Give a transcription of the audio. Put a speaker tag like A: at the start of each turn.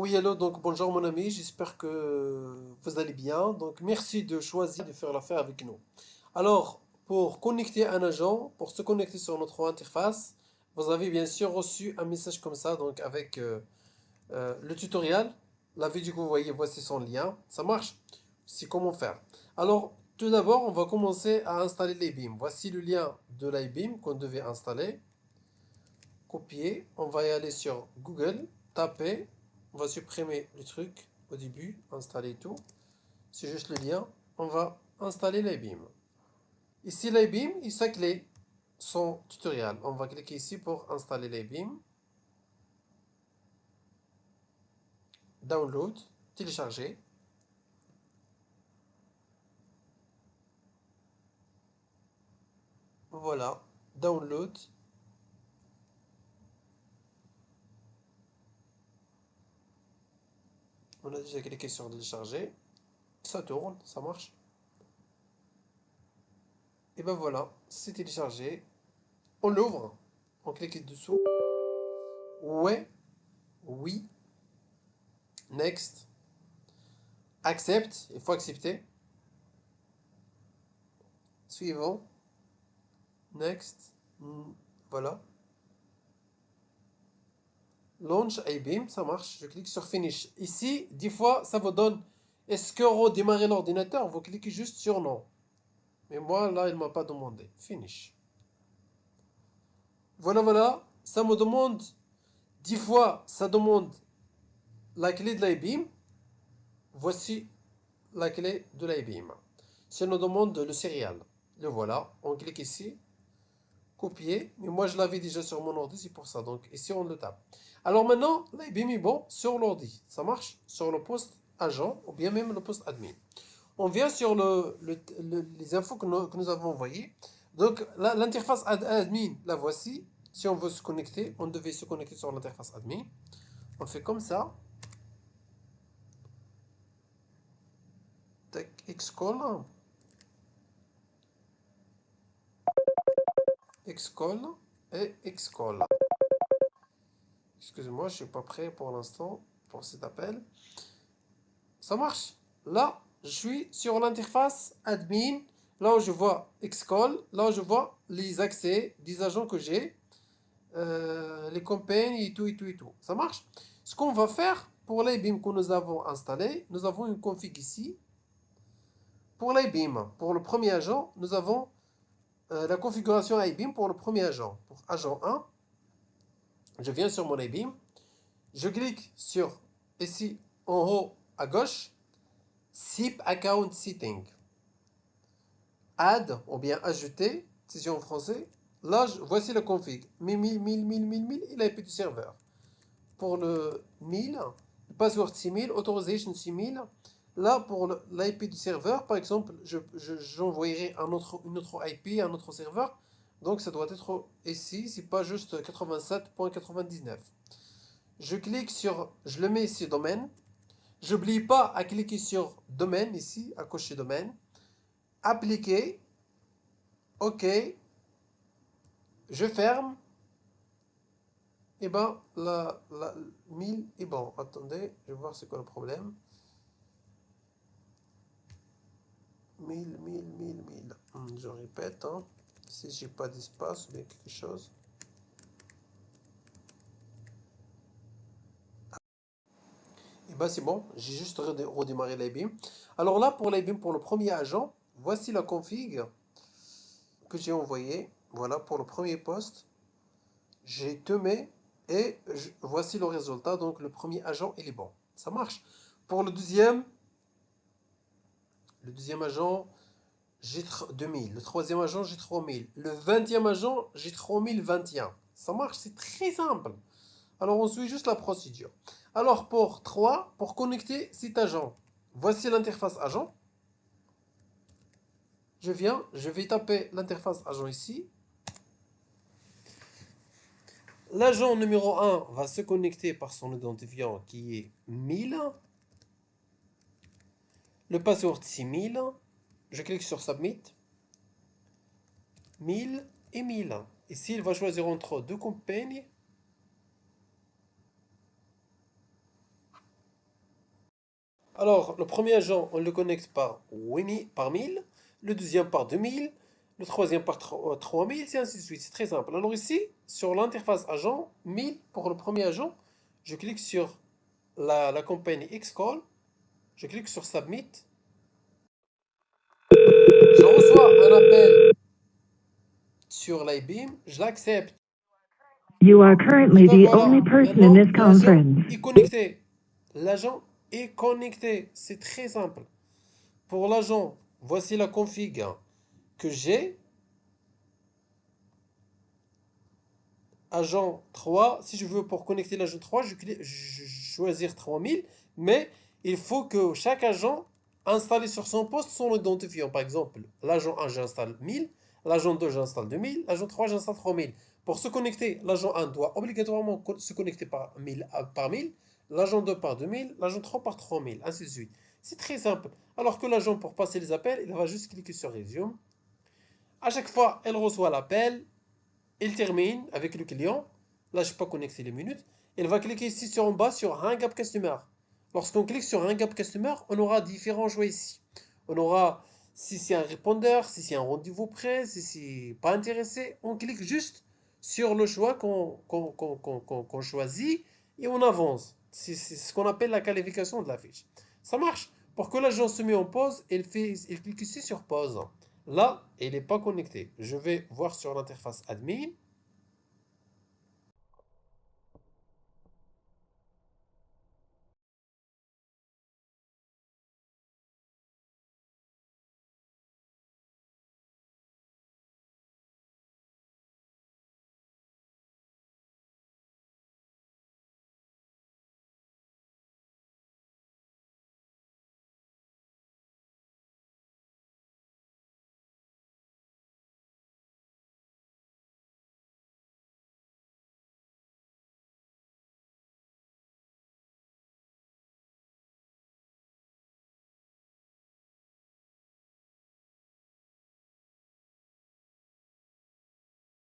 A: Oui, hello, donc bonjour mon ami, j'espère que vous allez bien. Donc merci de choisir de faire l'affaire avec nous. Alors, pour connecter un agent, pour se connecter sur notre interface, vous avez bien sûr reçu un message comme ça, donc avec le tutoriel. La vidéo que vous voyez, voici son lien. Ça marche? C'est comment faire. Alors, tout d'abord, on va commencer à installer l'IBIM. Voici le lien de l'IBIM qu'on devait installer. Copier, on va y aller sur Google, taper, on va supprimer le truc au début, installer tout. C'est juste le lien. On va installer l'IBIM. Ici, l'IBIM, il sa clé, son tutoriel. On va cliquer ici pour installer l'IBIM. Download, télécharger. Voilà, download. On a déjà cliqué sur télécharger. Ça tourne, ça marche. Et ben voilà, c'est téléchargé. On l'ouvre. On clique dessous. Ouais, oui, next. Accepte, il faut accepter. Suivant. Next. Voilà. Launch IBM, ça marche. Je clique sur Finish. Ici, des fois, ça vous donne est-ce que redémarrer l'ordinateur? Vous cliquez juste sur non. Mais moi, là, il ne m'a pas demandé. Finish. Voilà, voilà. Ça me demande, 10 fois, ça demande la clé de l'IBM. Voici la clé de l'IBM. Ça nous demande le serial. Le voilà. On clique ici. Copier, mais moi je l'avais déjà sur mon ordi, c'est pour ça. Donc ici on le tape. Alors maintenant, l'IBM est bon sur l'ordi. Ça marche sur le poste agent ou bien même le poste admin. On vient sur les infos que nous avons envoyées. Donc l'interface admin, la voici. Si on veut se connecter, on devait se connecter sur l'interface admin. On fait comme ça. Tac, xcall. Xcall et xcall. Excusez-moi, je ne suis pas prêt pour l'instant pour cet appel. Ça marche. Là, je suis sur l'interface admin. Là où je vois Xcall. Là où je vois les accès des agents que j'ai. Les campagnes et tout et tout et tout. Ça marche. Ce qu'on va faire pour l'IBIM que nous avons installé, nous avons une config ici. Pour l'IBIM, pour le premier agent, nous avons la configuration IBIM pour le premier agent. Pour agent 1, je viens sur mon IBIM. Je clique sur ici en haut à gauche. SIP Account Setting. Add ou bien ajouter, c'est en français. Là, voici le config. 1000, il a IP du serveur. Pour le 1000, le password 6000, authorization 6000. Là, pour l'IP du serveur, par exemple, j'envoyerai une autre IP, un autre serveur. Donc, ça doit être ici, c'est pas juste 87.99. Je clique sur, je le mets ici, domaine. J'oublie pas à cliquer sur domaine ici, à cocher domaine. Appliquer. OK. Je ferme. Et ben, la 1000 est bon. Attendez, je vais voir c'est quoi le problème. 1000. Je répète, hein. Si j'ai pas d'espace ou bien quelque chose. Et ben, c'est bon. J'ai juste redémarré l'IBM. Alors là, pour l'IBM, pour le premier agent, voici la config que j'ai envoyée. Voilà, pour le premier poste. J'ai temé et voici le résultat. Donc, le premier agent, il est bon. Ça marche. Pour le deuxième agent, j'ai 2000. Le troisième agent, j'ai 3000. Le 20e agent, j'ai 3021. Ça marche, c'est très simple. Alors, on suit juste la procédure. Alors, pour 3, pour connecter cet agent, voici l'interface agent. Je vais taper l'interface agent ici. L'agent numéro 1 va se connecter par son identifiant qui est 1000. Le password 6000. Je clique sur Submit. 1000 et 1000. Ici, il va choisir entre deux campagnes. Alors, le premier agent, on le connecte par 1000, le deuxième par 2000, le troisième par 3000, c'est ainsi de suite. C'est très simple. Alors ici, sur l'interface agent, 1000 pour le premier agent, je clique sur la compagnie Xcall, je clique sur Submit, je reçois un appel sur l'IBM, je l'accepte.
B: You are
A: Et
B: currently
A: ben
B: the
A: voilà,
B: only person in
A: maintenant
B: this
A: l'agent
B: conference.
A: est connecté. L'agent est connecté, c'est très simple. Pour l'agent, voici la config que j'ai. Agent 3, si je veux pour connecter l'agent 3, je choisir 3000, mais il faut que chaque agent installé sur son poste son identifiant. Par exemple, l'agent 1, j'installe 1000, l'agent 2, j'installe 2000, l'agent 3, j'installe 3000. Pour se connecter, l'agent 1 doit obligatoirement se connecter par 1000, l'agent 2 par 2000, l'agent 3 par 3000, ainsi de suite. C'est très simple. Alors que l'agent, pour passer les appels, il va juste cliquer sur Resume. À chaque fois, elle reçoit l'appel, il termine avec le client. Là, je n'ai pas connecté les minutes. Il va cliquer ici sur en bas sur Hang Up Customer. Lorsqu'on clique sur Hang Up Customer, on aura différents choix ici. On aura si c'est un répondeur, si c'est un rendez-vous prêt, si c'est pas intéressé. On clique juste sur le choix qu'on choisit et on avance. C'est ce qu'on appelle la qualification de la fiche. Ça marche. Pour que l'agent se met en pause, il clique ici sur pause. Là, il n'est pas connecté. Je vais voir sur l'interface admin.